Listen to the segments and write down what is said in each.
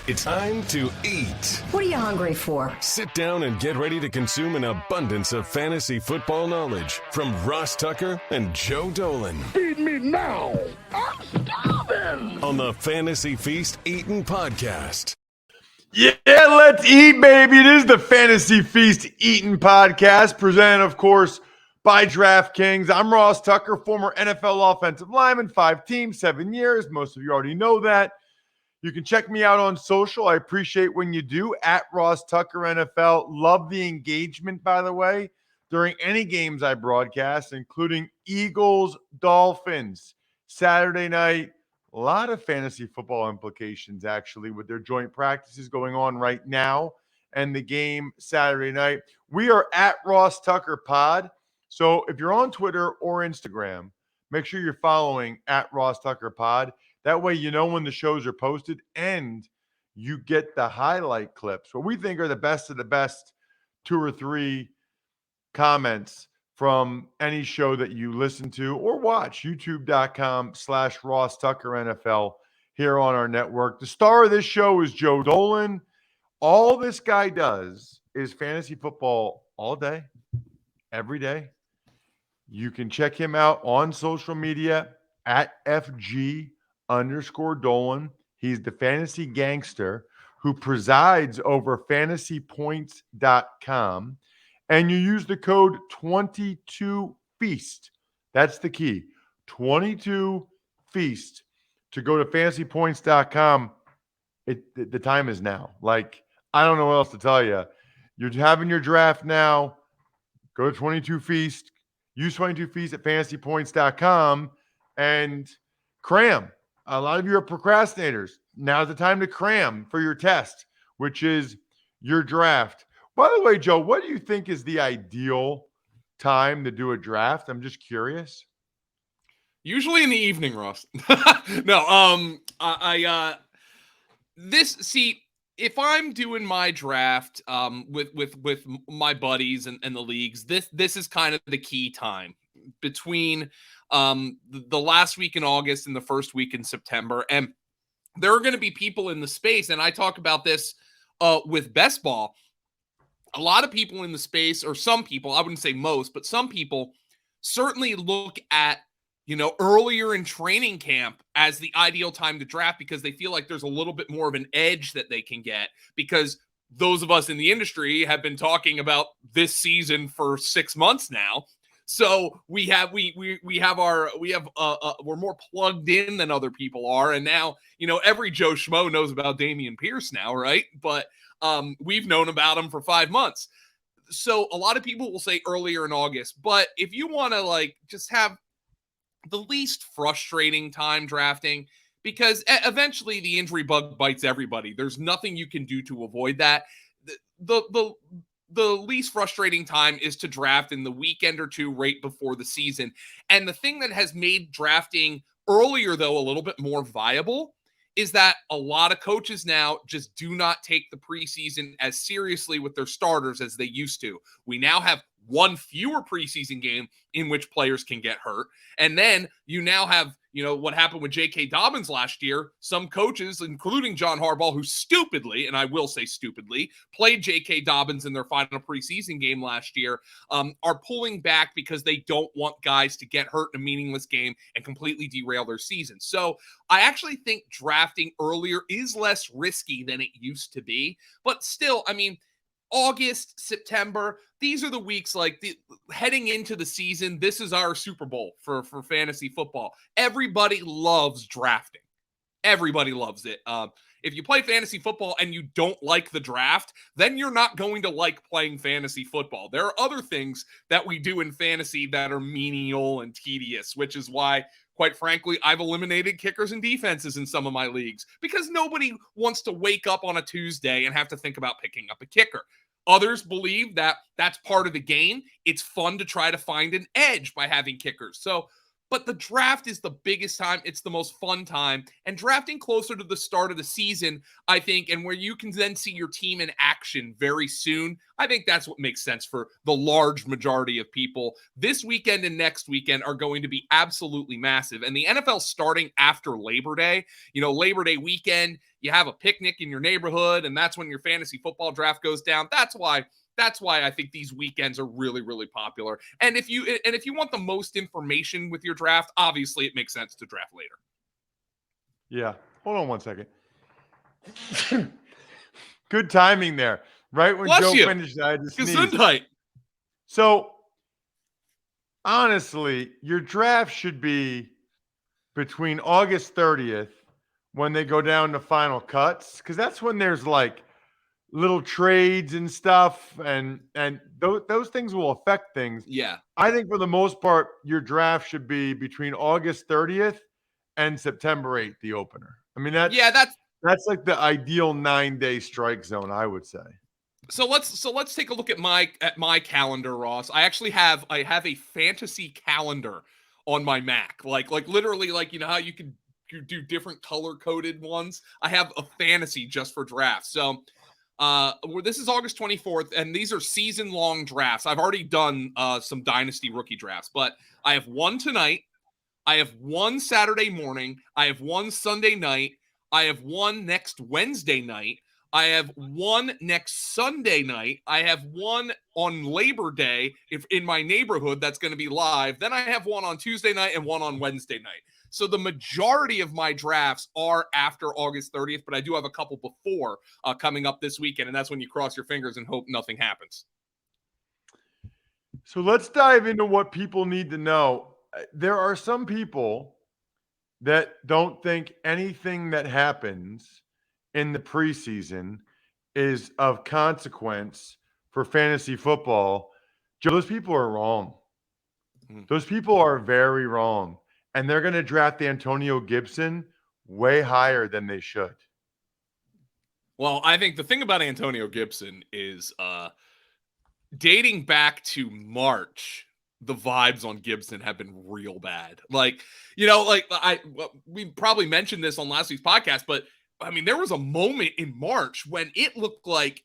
It's time to eat. What are you hungry for? Sit down and get ready to consume an abundance of fantasy football knowledge from Ross Tucker and Joe Dolan. Feed me now. I'm starving. On the Fantasy Feast Eatin' Podcast. Yeah, let's eat, baby. It is the Fantasy Feast Eatin' Podcast, presented, of course, by DraftKings. I'm Ross Tucker, former NFL offensive lineman, 5 teams, 7 years. Most of you already know that. You can check me out on social. I appreciate when you do, at Ross Tucker NFL. Love the engagement, by the way, during any games I broadcast, including Eagles, Dolphins, Saturday night. A lot of fantasy football implications, actually, with their joint practices going on right now and the game Saturday night. We are at Ross Tucker Pod. So if you're on Twitter or Instagram, make sure you're following at Ross Tucker Pod. That way you know when the shows are posted and you get the highlight clips, what we think are the best of the best 2 or 3 comments from any show that you listen to or watch, youtube.com/Ross Tucker NFL here on our network. The star of this show is Joe Dolan. All this guy does is fantasy football all day, every day. You can check him out on social media at FG_Dolan. He's the fantasy gangster who presides over fantasypoints.com. And you use the code 22FEAST. That's the key. 22FEAST to go to fantasypoints.com. The time is now. Like, I don't know what else to tell you. You're having your draft now. Go to 22FEAST. Use 22FEAST at fantasypoints.com and cram. A lot of you are procrastinators. Now's the time to cram for your test, which is your draft. By the way, Joe, what do you think is the ideal time to do a draft? I'm just curious. Usually in the evening, Ross. If I'm doing my draft with my buddies and the leagues, this is kind of the key time between the last week in August and the first week in September. And there are going to be people in the space, and I talk about this with Best Ball. A lot of people in the space, or some people, I wouldn't say most, but some people certainly look at, earlier in training camp as the ideal time to draft because they feel like there's a little bit more of an edge that they can get because those of us in the industry have been talking about this season for 6 months now. So we're more plugged in than other people are. And now, every Joe Schmo knows about Dameon Piarce now, right? But we've known about him for 5 months. So a lot of people will say earlier in August, but if you want to just have the least frustrating time drafting, because eventually the injury bug bites everybody. There's nothing you can do to avoid that. The least frustrating time is to draft in the weekend or two right before the season. And the thing that has made drafting earlier, though, a little bit more viable is that a lot of coaches now just do not take the preseason as seriously with their starters as they used to. We now have one fewer preseason game in which players can get hurt. And then you now have, what happened with J.K. Dobbins last year. Some coaches, including John Harbaugh, who stupidly, and I will say stupidly, played J.K. Dobbins in their final preseason game last year, are pulling back because they don't want guys to get hurt in a meaningless game and completely derail their season. So I actually think drafting earlier is less risky than it used to be. But still, August, September, these are the weeks heading into the season. This is our Super Bowl for fantasy football. Everybody loves drafting. Everybody loves it. If you play fantasy football and you don't like the draft, then you're not going to like playing fantasy football. There are other things that we do in fantasy that are menial and tedious, which is why, quite frankly, I've eliminated kickers and defenses in some of my leagues because nobody wants to wake up on a Tuesday and have to think about picking up a kicker. Others believe that that's part of the game. It's fun to try to find an edge by having kickers. So But the draft is the biggest time. It's the most fun time. And drafting closer to the start of the season, I think, and where you can then see your team in action very soon, I think that's what makes sense for the large majority of people. This weekend and next weekend are going to be absolutely massive. And the NFL starting after Labor Day, Labor Day weekend, you have a picnic in your neighborhood, and that's when your fantasy football draft goes down. That's why I think these weekends are really, really popular. And if you want the most information with your draft, obviously it makes sense to draft later. Yeah. Hold on one second. Good timing there. Right when Bless Joe you. finished, I had to sneeze. Gesundheit. So, honestly, your draft should be between August 30th when they go down to final cuts, because that's when there's like little trades and stuff, and those things will affect things. Yeah. I think for the most part, your draft should be between August 30th and September 8th, the opener. I mean, that's like the ideal 9-day strike zone, I would say. So let's take a look at my calendar, Ross. I have a fantasy calendar on my Mac. Like literally, like, how you do different color coded ones. I have a fantasy just for drafts. So this is August 24th, and these are season-long drafts. I've already done some Dynasty rookie drafts, but I have one tonight. I have one Saturday morning. I have one Sunday night. I have one next Wednesday night. I have one next Sunday night. I have one on Labor Day in my neighborhood that's going to be live. Then I have one on Tuesday night and one on Wednesday night. So the majority of my drafts are after August 30th, but I do have a couple before coming up this weekend, and that's when you cross your fingers and hope nothing happens. So let's dive into what people need to know. There are some people that don't think anything that happens in the preseason is of consequence for fantasy football. Joe, those people are wrong. Those people are very wrong. And they're going to draft Antonio Gibson way higher than they should. Well, I think the thing about Antonio Gibson is dating back to March, the vibes on Gibson have been real bad. We probably mentioned this on last week's podcast, but I mean, there was a moment in March when it looked like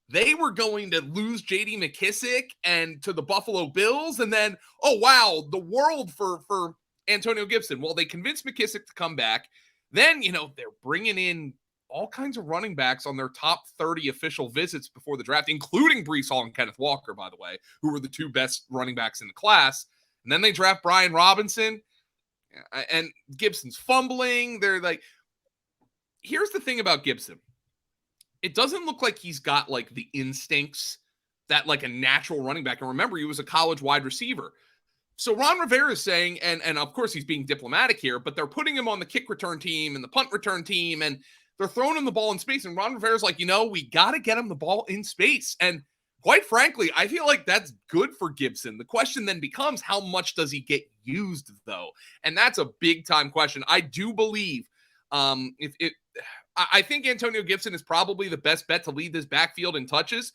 they were going to lose J.D. McKissic and to the Buffalo Bills, and then, oh wow, the world for Antonio Gibson. Well, they convinced McKissic to come back. Then, they're bringing in all kinds of running backs on their top 30 official visits before the draft, including Breece Hall and Kenneth Walker, by the way, who were the two best running backs in the class. And then they draft Brian Robinson, and Gibson's fumbling. They're like, here's the thing about Gibson. It doesn't look like he's got like the instincts that like a natural running back. And remember, he was a college wide receiver. So Ron Rivera is saying, and of course he's being diplomatic here, but they're putting him on the kick return team and the punt return team, and they're throwing him the ball in space. And Ron Rivera's like, we got to get him the ball in space. And quite frankly, I feel like that's good for Gibson. The question then becomes, how much does he get used though? And that's a big time question. I do believe I think Antonio Gibson is probably the best bet to lead this backfield in touches,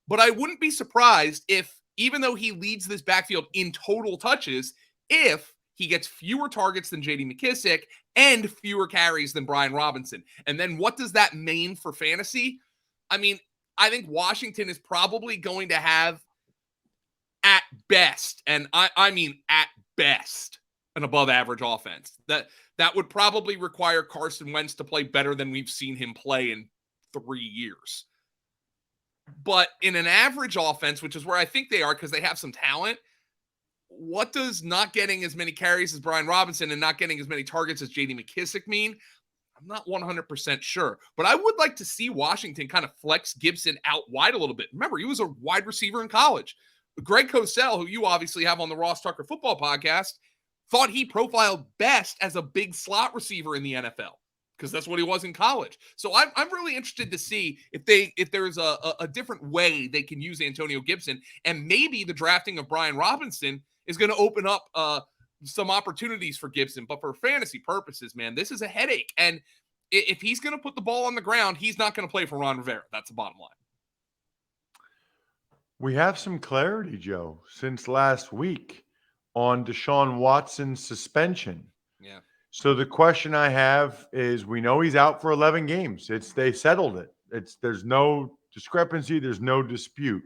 but I wouldn't be surprised if, even though he leads this backfield in total touches, if he gets fewer targets than J.D. McKissic and fewer carries than Brian Robinson. And then what does that mean for fantasy? I mean, I think Washington is probably going to have, at best, and I mean at best, an above average offense. That would probably require Carson Wentz to play better than we've seen him play in 3 years. But in an average offense, which is where I think they are because they have some talent, what does not getting as many carries as Brian Robinson and not getting as many targets as J.D. McKissic mean? I'm not 100% sure. But I would like to see Washington kind of flex Gibson out wide a little bit. Remember, he was a wide receiver in college. Greg Cosell, who you obviously have on the Ross Tucker Football Podcast, thought he profiled best as a big slot receiver in the NFL, because that's what he was in college. So I'm really interested to see if there's a different way they can use Antonio Gibson, and maybe the drafting of Brian Robinson is going to open up some opportunities for Gibson. But for fantasy purposes, man, this is a headache. And if he's going to put the ball on the ground, he's not going to play for Ron Rivera. That's the bottom line. We have some clarity, Joe, since last week on Deshaun Watson's suspension. Yeah. So the question I have is, we know he's out for 11 games. They settled it. There's no discrepancy. There's no dispute.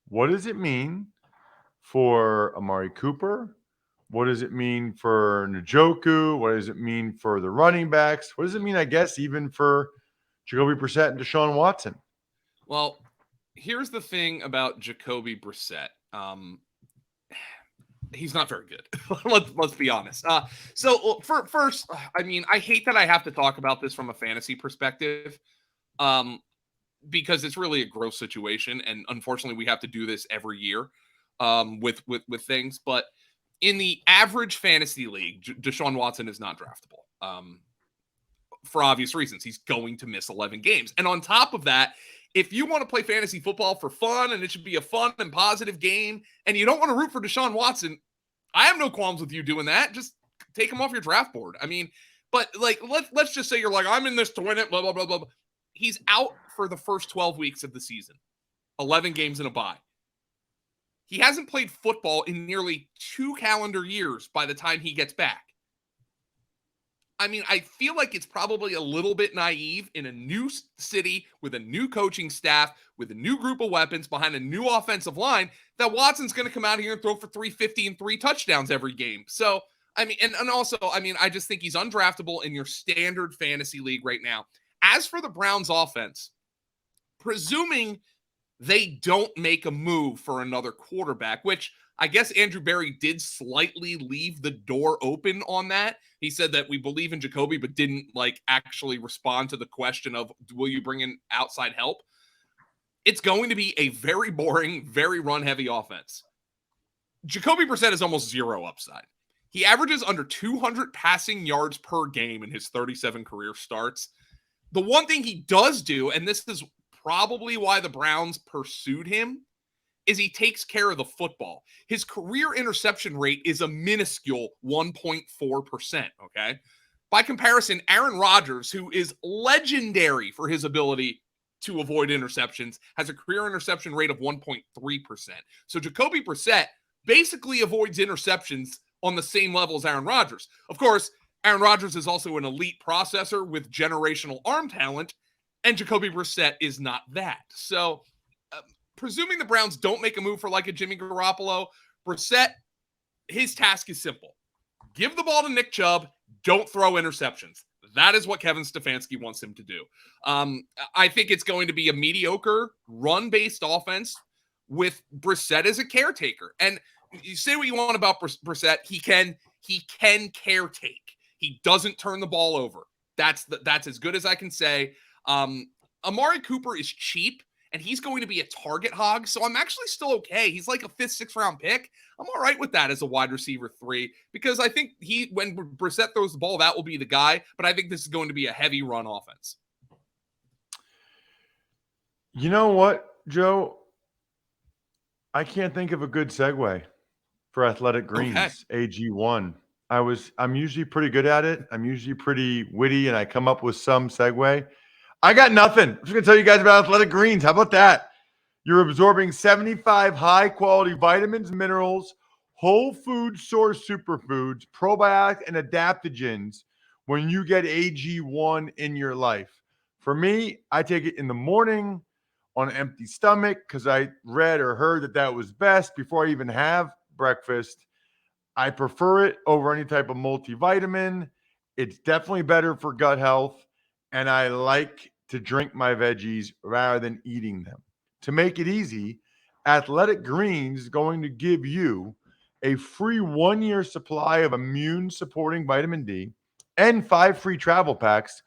What does it mean for Amari Cooper? What does it mean for Njoku? What does it mean for the running backs? What does it mean, I guess, even for Jacoby Brissett and Deshaun Watson? Well, here's the thing about Jacoby Brissett. He's not very good. let's be honest. So first, I mean, I hate that I have to talk about this from a fantasy perspective, because it's really a gross situation, and unfortunately, we have to do this every year with things. But in the average fantasy league, Deshaun Watson is not draftable for obvious reasons. He's going to miss 11 games, and on top of that, if you want to play fantasy football for fun and it should be a fun and positive game, and you don't want to root for Deshaun Watson, I have no qualms with you doing that. Just take him off your draft board. I mean, but like, let's just say you're like, I'm in this to win it, blah, blah, blah, blah. He's out for the first 12 weeks of the season, 11 games in a bye. He hasn't played football in nearly 2 calendar years by the time he gets back. I mean, I feel like it's probably a little bit naive in a new city with a new coaching staff, with a new group of weapons behind a new offensive line, that Watson's going to come out here and throw for 350 and 3 touchdowns every game. So, I mean, and also, I mean, I just think he's undraftable in your standard fantasy league right now. As for the Browns offense, presuming they don't make a move for another quarterback, which I guess Andrew Berry did slightly leave the door open on that. He said that we believe in Jacoby, but didn't actually respond to the question of, will you bring in outside help? It's going to be a very boring, very run-heavy offense. Jacoby Brissett is almost zero upside. He averages under 200 passing yards per game in his 37 career starts. The one thing he does do, and this is probably why the Browns pursued him, is he takes care of the football. His career interception rate is a minuscule 1.4%, okay? By comparison, Aaron Rodgers, who is legendary for his ability to avoid interceptions, has a career interception rate of 1.3%. So Jacoby Brissett basically avoids interceptions on the same level as Aaron Rodgers. Of course, Aaron Rodgers is also an elite processor with generational arm talent, and Jacoby Brissett is not that. So, presuming the Browns don't make a move for like a Jimmy Garoppolo, Brissett, his task is simple. Give the ball to Nick Chubb. Don't throw interceptions. That is what Kevin Stefanski wants him to do. I think it's going to be a mediocre run-based offense with Brissett as a caretaker. And you say what you want about Brissett. He can caretake. He doesn't turn the ball over. That's as good as I can say. Amari Cooper is cheap, and he's going to be a target hog, so I'm actually still okay. He's like a 5th, 6th round pick. I'm all right with that as a wide receiver 3, because I think when Brissett throws the ball, that will be the guy, but I think this is going to be a heavy run offense. You know what, Joe? I can't think of a good segue for Athletic Greens, okay. AG1. I'm usually pretty good at it. I'm usually pretty witty, and I come up with some segue. I got nothing. I'm just going to tell you guys about Athletic Greens. How about that? You're absorbing 75 high-quality vitamins, minerals, whole food source superfoods, probiotics, and adaptogens when you get AG1 in your life. For me, I take it in the morning on an empty stomach because I read or heard that was best before I even have breakfast. I prefer it over any type of multivitamin. It's definitely better for gut health, and I like to drink my veggies rather than eating them. To make it easy, Athletic Greens is going to give you a free 1-year supply of immune-supporting vitamin D and 5 free travel packs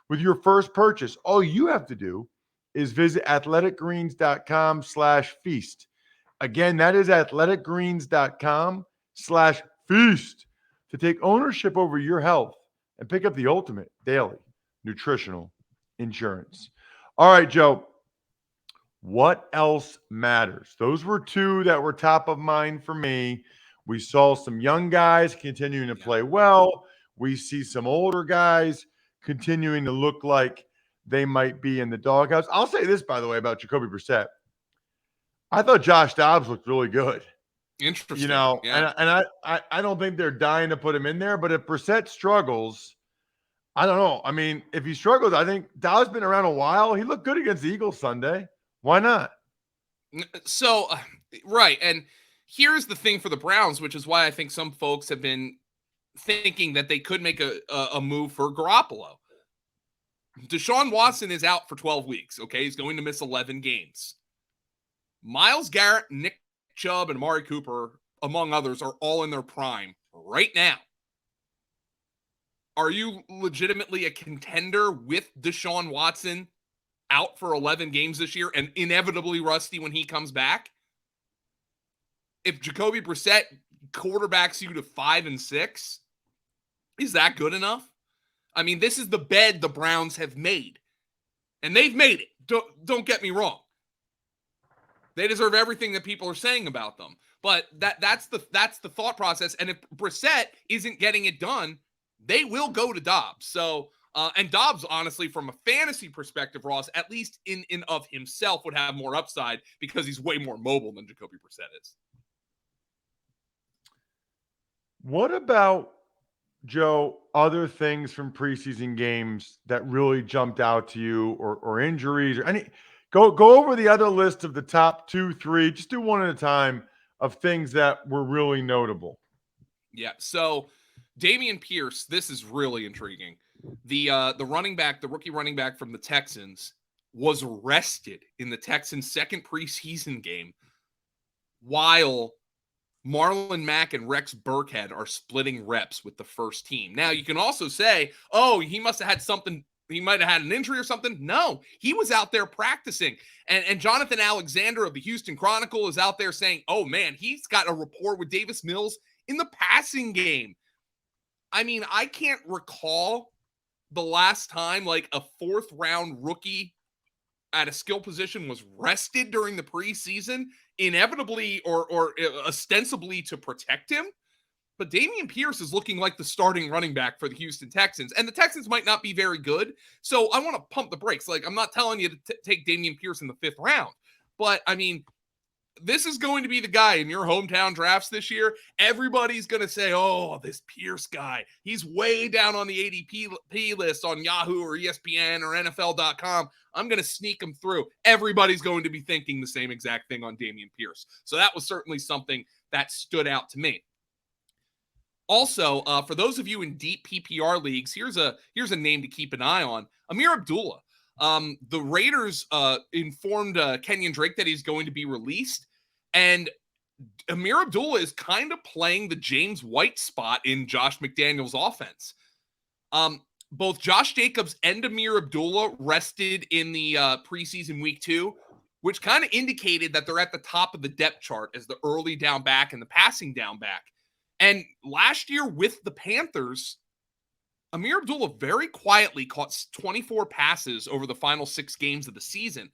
with your first purchase. All you have to do is visit athleticgreens.com/feast. Again, that is athleticgreens.com/feast to take ownership over your health and pick up the ultimate daily nutritional insurance. All right, Joe. What else matters? Those were 2 that were top of mind for me. We saw some young guys continuing to play well. We see some older guys continuing to look like they might be in the doghouse. I'll say this, by the way, about Jacoby Brissett. I thought Josh Dobbs looked really good. Interesting. You know, Yeah. and I don't think they're dying to put him in there, but if Brissett struggles, I don't know. I mean, if he struggles, I think Dow's been around a while. He looked good against the Eagles Sunday. Why not? So, right. And here's the thing for the Browns, which is why I think some folks have been thinking that they could make a move for Garoppolo. Deshaun Watson is out for 12 weeks. Okay. He's going to miss 11 games. Myles Garrett, Nick Chubb, and Amari Cooper, among others, are all in their prime right now. Are you legitimately a contender with Deshaun Watson out for 11 games this year and inevitably rusty when he comes back? If Jacoby Brissett quarterbacks you to 5-6, is that good enough? I mean, this is the bed the Browns have made, and they've made it. Don't get me wrong. They deserve everything that people are saying about them, but that's the thought process. And if Brissett isn't getting it done, they will go to Dobbs. So, and Dobbs, honestly, from a fantasy perspective, Ross, at least in of himself, would have more upside because he's way more mobile than Jacoby Brissett is. What about, Joe, other things from preseason games that really jumped out to you, or injuries, or any? Go over the other list of the top 2, 3. Just do one at a time of things that were really notable. Yeah. So Dameon Piarce, this is really intriguing. The running back, the rookie running back from the Texans, was arrested in the Texans' second preseason game while Marlon Mack and Rex Burkhead are splitting reps with the first team. Now, you can also say, oh, he must have had something. He might have had an injury or something. No, he was out there practicing. And Jonathan Alexander of the Houston Chronicle is out there saying, oh, man, he's got a rapport with Davis Mills in the passing game. I mean, I can't recall the last time like a fourth-round rookie at a skill position was rested during the preseason, inevitably or ostensibly to protect him. But Dameon Piarce is looking like the starting running back for the Houston Texans. And the Texans might not be very good. So I want to pump the brakes. Like, I'm not telling you to take Dameon Piarce in the 5th round. But, I mean, this is going to be the guy in your hometown drafts this year. Everybody's going to say, oh, this Piarce guy, he's way down on the ADP list on Yahoo or ESPN or NFL.com. I'm going to sneak him through. Everybody's going to be thinking the same exact thing on Dameon Piarce. So that was certainly something that stood out to me. Also, for those of you in deep PPR leagues, here's a name to keep an eye on. Ameer Abdullah. The Raiders informed Kenyon Drake that he's going to be released. And Ameer Abdullah is kind of playing the James White spot in Josh McDaniels' offense. Both Josh Jacobs and Ameer Abdullah rested in the preseason week 2, which kind of indicated that they're at the top of the depth chart as the early down back and the passing down back. And last year with the Panthers, Ameer Abdullah very quietly caught 24 passes over the final 6 games of the season.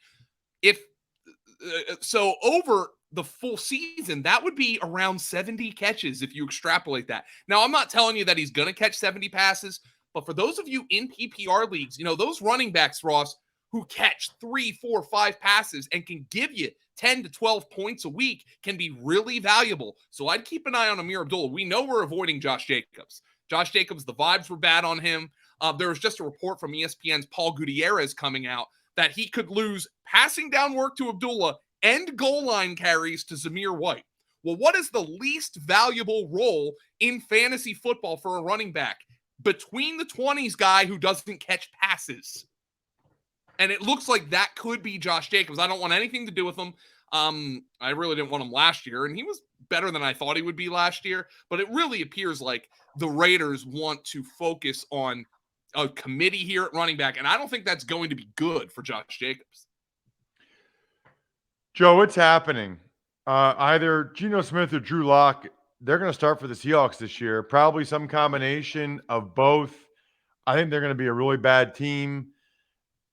So over the full season, that would be around 70 catches if you extrapolate that. Now, I'm not telling you that he's going to catch 70 passes, but for those of you in PPR leagues, those running backs, Ross, who catch 3, 4, 5 passes and can give you 10 to 12 points a week can be really valuable. So I'd keep an eye on Ameer Abdullah. We know we're avoiding Josh Jacobs. Josh Jacobs, the vibes were bad on him. There was just a report from ESPN's Paul Gutierrez coming out that he could lose passing down work to Abdullah and goal line carries to Zamir White. Well, what is the least valuable role in fantasy football for a running back? Between the 20s guy who doesn't catch passes. And it looks like that could be Josh Jacobs. I don't want anything to do with him. I really didn't want him last year, and he was better than I thought he would be last year. But it really appears like the Raiders want to focus on a committee here at running back, and I don't think that's going to be good for Josh Jacobs. Joe, it's happening. Either Geno Smith or Drew Lock, they're going to start for the Seahawks this year. Probably some combination of both. I think they're going to be a really bad team.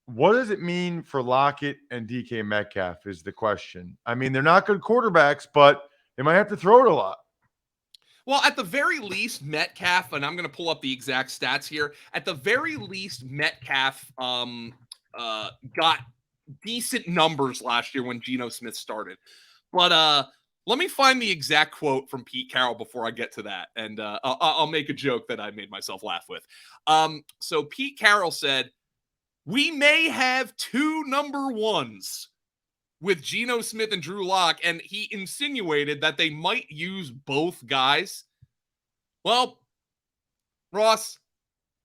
What does it mean for Lockett and DK Metcalf is the question. I mean, they're not good quarterbacks, but they might have to throw it a lot. Well, at the very least, Metcalf, and I'm going to pull up the exact stats here. At the very least, Metcalf got decent numbers last year when Geno Smith started. But Let me find the exact quote from Pete Carroll before I get to that, and I'll make a joke that I made myself laugh with. So Pete Carroll said, "We may have two number ones with Geno Smith and Drew Lock," and he insinuated that they might use both guys. Well, Ross,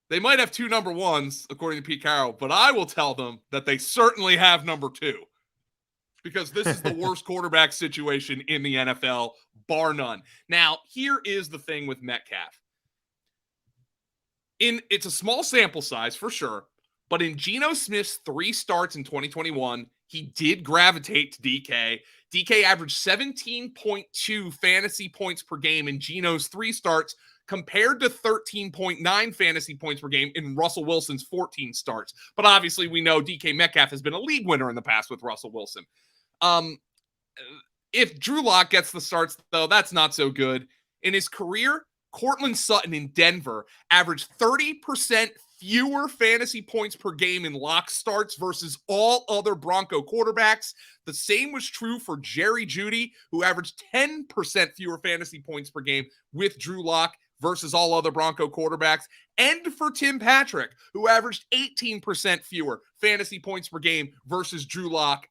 they might have two number ones, according to Pete Carroll, but I will tell them that they certainly have number two. Because this is the worst quarterback situation in the NFL, bar none. Now, here is the thing with Metcalf. It's a small sample size for sure, but in Geno Smith's 3 starts in 2021, he did gravitate to DK. DK averaged 17.2 fantasy points per game in Geno's 3 starts compared to 13.9 fantasy points per game in Russell Wilson's 14 starts. But obviously we know DK Metcalf has been a league winner in the past with Russell Wilson. If Drew Lock gets the starts, though, that's not so good. In his career, Cortland Sutton in Denver averaged 30% fewer fantasy points per game in Lock starts versus all other Bronco quarterbacks. The same was true for Jerry Jeudy, who averaged 10% fewer fantasy points per game with Drew Lock versus all other Bronco quarterbacks, and for Tim Patrick, who averaged 18% fewer fantasy points per game versus Drew Lock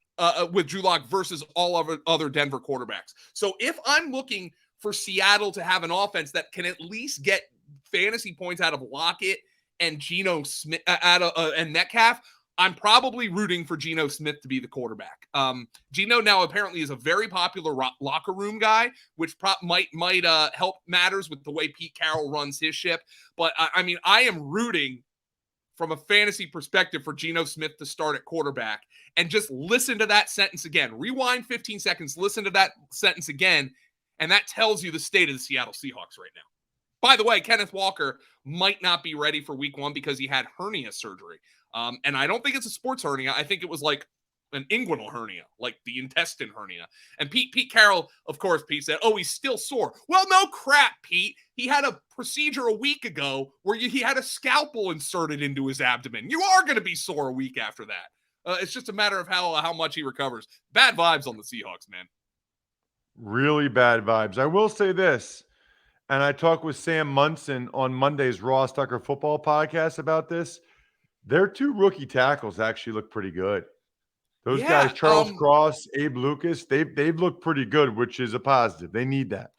with Drew Lock versus all other Denver quarterbacks. So if I'm looking for Seattle to have an offense that can at least get fantasy points out of Lockett and Geno Smith and Metcalf, I'm probably rooting for Geno Smith to be the quarterback. Geno now apparently is a very popular locker room guy, which might help matters with the way Pete Carroll runs his ship. But I mean, I am rooting from a fantasy perspective for Geno Smith to start at quarterback. And just listen to that sentence again. Rewind 15 seconds, listen to that sentence again, and that tells you the state of the Seattle Seahawks right now. By the way, Kenneth Walker might not be ready for week 1 because he had hernia surgery. And I don't think it's a sports hernia. I think it was like an inguinal hernia, like the intestine hernia. And Pete Carroll, of course, Pete said, "Oh, he's still sore." Well, no crap, Pete. He had a procedure a week ago where he had a scalpel inserted into his abdomen. You are going to be sore a week after that. It's just a matter of how much he recovers. Bad vibes on the Seahawks, man. Really bad vibes. I will say this, and I talked with Sam Munson on Monday's Ross Tucker Football podcast about this. Their 2 rookie tackles actually look pretty good. Those guys, Charles Cross, Abe Lucas, they've looked pretty good, which is a positive. They need that.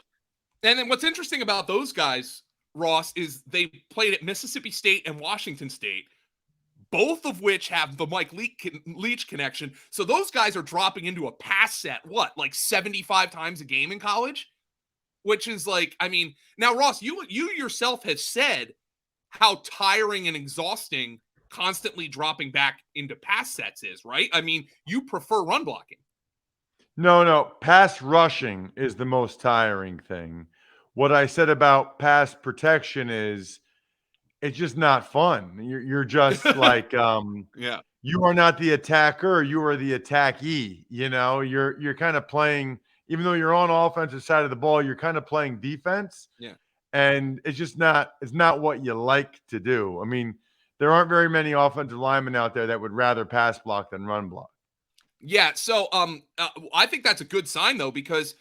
And then what's interesting about those guys, Ross, is they played at Mississippi State and Washington State, both of which have the Mike Leach connection. So those guys are dropping into a pass set, like 75 times a game in college? Which is like, I mean, now, Ross, you yourself have said how tiring and exhausting constantly dropping back into pass sets is, right? I mean, you prefer run blocking. No. Pass rushing is the most tiring thing. What I said about pass protection is it's just not fun. You're just like, yeah. You are not the attacker. You are the attackee. You know, you're kind of playing, even though you're on offensive side of the ball, you're kind of playing defense. Yeah. And it's not what you like to do. I mean, there aren't very many offensive linemen out there that would rather pass block than run block. Yeah, so I think that's a good sign, though, because,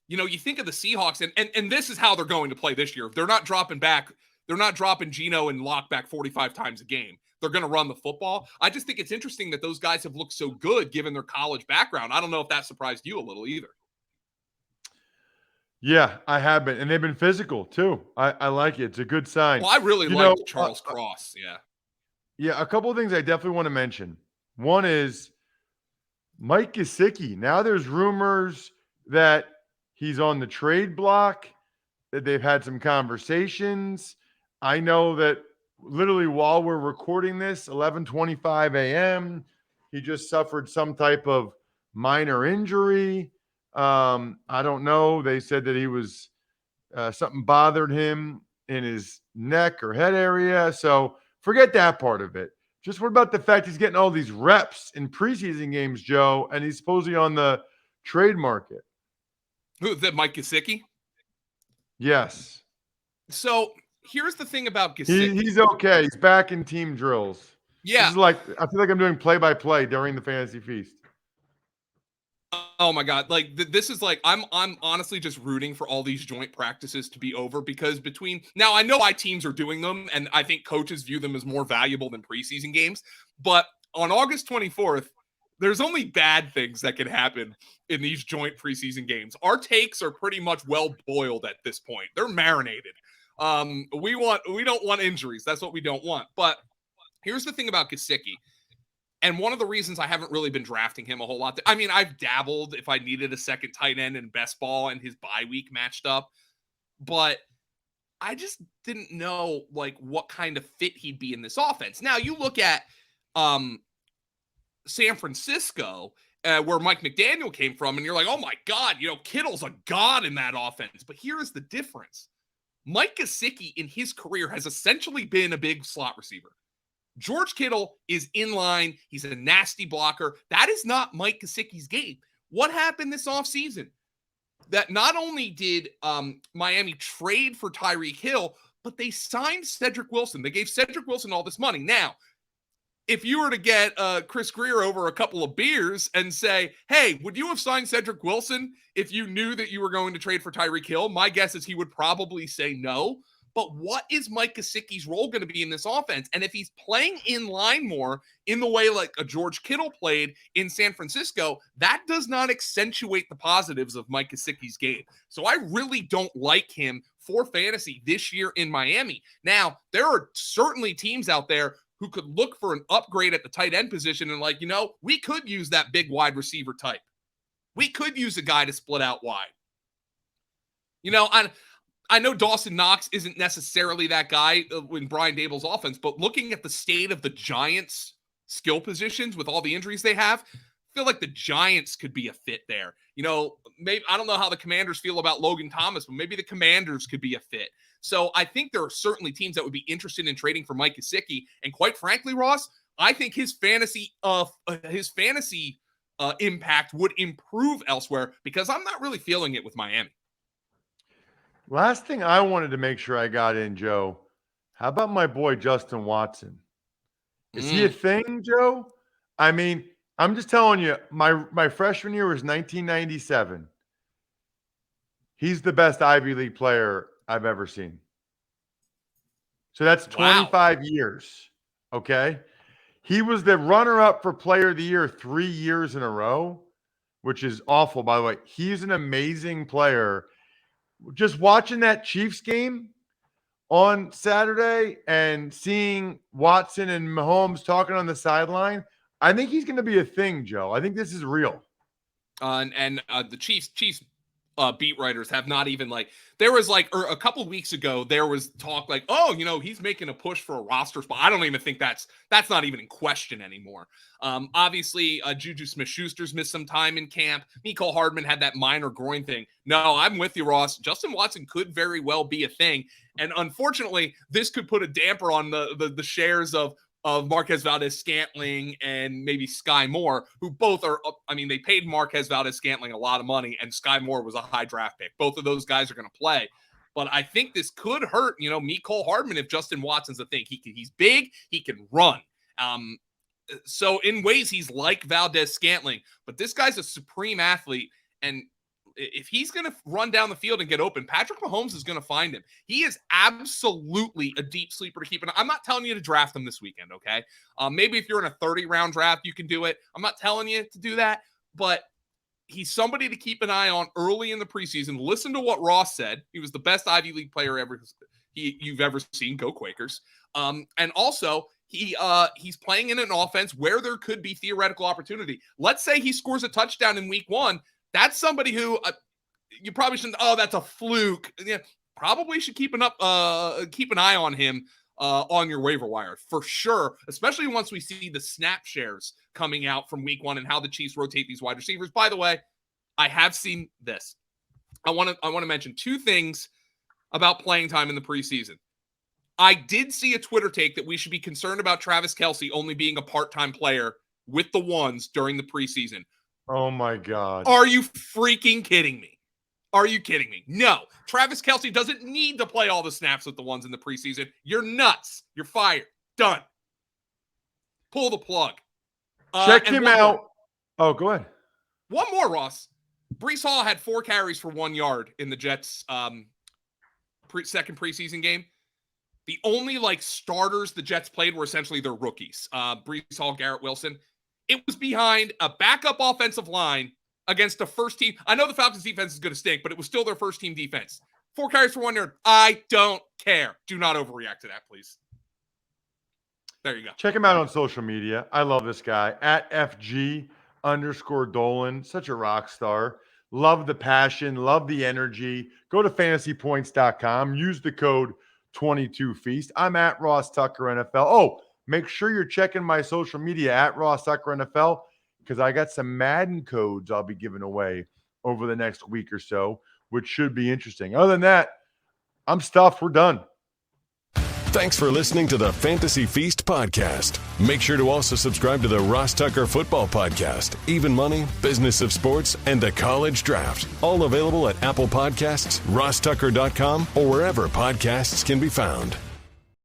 you know, you think of the Seahawks, and this is how they're going to play this year. They're not dropping back. They're not dropping Geno and Lock back 45 times a game. They're going to run the football. I just think it's interesting that those guys have looked so good given their college background. I don't know if that surprised you a little either. Yeah, I have been. And they've been physical, too. I like it. It's a good sign. Well, I really like Charles Cross, yeah. Yeah, a couple of things I definitely want to mention. One is Mike Gesicki. Now there's rumors that he's on the trade block, that they've had some conversations. I know that literally while we're recording this, 11:25 a.m., he just suffered some type of minor injury. I don't know. They said that he was something bothered him in his neck or head area. So forget that part of it. Just what about the fact he's getting all these reps in preseason games, Joe, and he's supposedly on the trade market? Who is that, Mike Gesicki? Yes. So here's the thing about Gesicki. He's okay. He's back in team drills. Yeah. This is like, I feel like I'm doing play-by-play during the Fantasy Feast. Oh my God. Like this is like, I'm honestly just rooting for all these joint practices to be over, because now I know why teams are doing them, and I think coaches view them as more valuable than preseason games. But on August 24th, there's only bad things that can happen in these joint preseason games. Our takes are pretty much well boiled at this point. They're marinated. We don't want injuries. That's what we don't want. But here's the thing about Gesicki. And one of the reasons I haven't really been drafting him a whole lot. I mean, I've dabbled if I needed a second tight end in best ball and his bye week matched up, but I just didn't know like what kind of fit he'd be in this offense. Now you look at San Francisco, where Mike McDaniel came from, and you're like, oh my God, Kittle's a god in that offense. But here is the difference. Mike Gesicki in his career has essentially been a big slot receiver. George Kittle is in line. He's a nasty blocker. That is not Mike Gesicki's game. What happened this offseason? That not only did Miami trade for Tyreek Hill, but they signed Cedric Wilson. They gave Cedric Wilson all this money. Now, if you were to get Chris Greer over a couple of beers and say, hey, would you have signed Cedric Wilson if you knew that you were going to trade for Tyreek Hill? My guess is he would probably say no. But what is Mike Gesicki's role going to be in this offense? And if he's playing in line more in the way like a George Kittle played in San Francisco, that does not accentuate the positives of Mike Gesicki's game. So I really don't like him for fantasy this year in Miami. Now, there are certainly teams out there who could look for an upgrade at the tight end position and like, we could use that big wide receiver type. We could use a guy to split out wide. I know Dawson Knox isn't necessarily that guy in Brian Dable's offense, but looking at the state of the Giants' skill positions with all the injuries they have, I feel like the Giants could be a fit there. Maybe I don't know how the Commanders feel about Logan Thomas, but maybe the Commanders could be a fit. So I think there are certainly teams that would be interested in trading for Mike Gesicki. And quite frankly, Ross, I think his fantasy impact would improve elsewhere because I'm not really feeling it with Miami. Last thing I wanted to make sure I got in, Joe. How about my boy Justin Watson? Is he a thing, Joe? I mean, I'm just telling you, my freshman year was 1997. He's the best Ivy League player I've ever seen. So that's 25 years, okay? He was the runner-up for Player of the Year 3 years in a row, which is awful, by the way. He's an amazing player. Just watching that Chiefs game on Saturday and seeing Watson and Mahomes talking on the sideline, I think he's going to be a thing, Joe. I think this is real. And the Chiefs beat writers have not even there was a couple of weeks ago, there was talk he's making a push for a roster spot. I don't even think that's not even in question anymore. Obviously, Juju Smith-Schuster's missed some time in camp. Mecole Hardman had that minor groin thing. No, I'm with you, Ross. Justin Watson could very well be a thing. And unfortunately, this could put a damper on the shares of Marquez Valdes-Scantling and maybe Sky Moore, who both are, they paid Marquez Valdes-Scantling a lot of money, and Sky Moore was a high draft pick. Both of those guys are going to play. But I think this could hurt, Mecole Hardman if Justin Watson's a thing. He's big, he can run. So in ways, he's like Valdes-Scantling, but this guy's a supreme athlete, and if he's going to run down the field and get open, Patrick Mahomes is going to find him. He is absolutely a deep sleeper to keep an eye. I'm not telling you to draft him this weekend, okay? Maybe if you're in a 30-round draft, you can do it. I'm not telling you to do that, but he's somebody to keep an eye on early in the preseason. Listen to what Ross said. He was the best Ivy League player you've ever seen. Go Quakers. And also, he's playing in an offense where there could be theoretical opportunity. Let's say he scores a touchdown in week 1. That's somebody who you probably shouldn't. Oh, that's a fluke. Yeah, probably should keep an eye on him on your waiver wire for sure. Especially once we see the snap shares coming out from week 1 and how the Chiefs rotate these wide receivers. By the way, I have seen this. I want to mention 2 things about playing time in the preseason. I did see a Twitter take that we should be concerned about Travis Kelce only being a part-time player with the ones during the preseason. Oh, my God. Are you freaking kidding me? Are you kidding me? No. Travis Kelce doesn't need to play all the snaps with the ones in the preseason. You're nuts. You're fired. Done. Pull the plug. Check him out. Oh, go ahead. One more, Ross. Breece Hall had 4 carries for 1 yard in the Jets' second preseason game. The only starters the Jets played were essentially their rookies. Breece Hall, Garrett Wilson. It was behind a backup offensive line against the first team. I know the Falcons defense is going to stink, but it was still their first team defense. 4 carries for 1 yard. I don't care. Do not overreact to that, please. There you go. Check him out on social media. I love this guy. At FG_Dolan. Such a rock star. Love the passion. Love the energy. Go to fantasypoints.com. Use the code 22Feast. I'm at Ross Tucker NFL. Oh, make sure you're checking my social media at Ross Tucker NFL because I got some Madden codes I'll be giving away over the next week or so, which should be interesting. Other than that, I'm stuffed. We're done. Thanks for listening to the Fantasy Feast podcast. Make sure to also subscribe to the Ross Tucker Football Podcast, Even Money, Business of Sports, and the College Draft. All available at Apple Podcasts, rosstucker.com, or wherever podcasts can be found.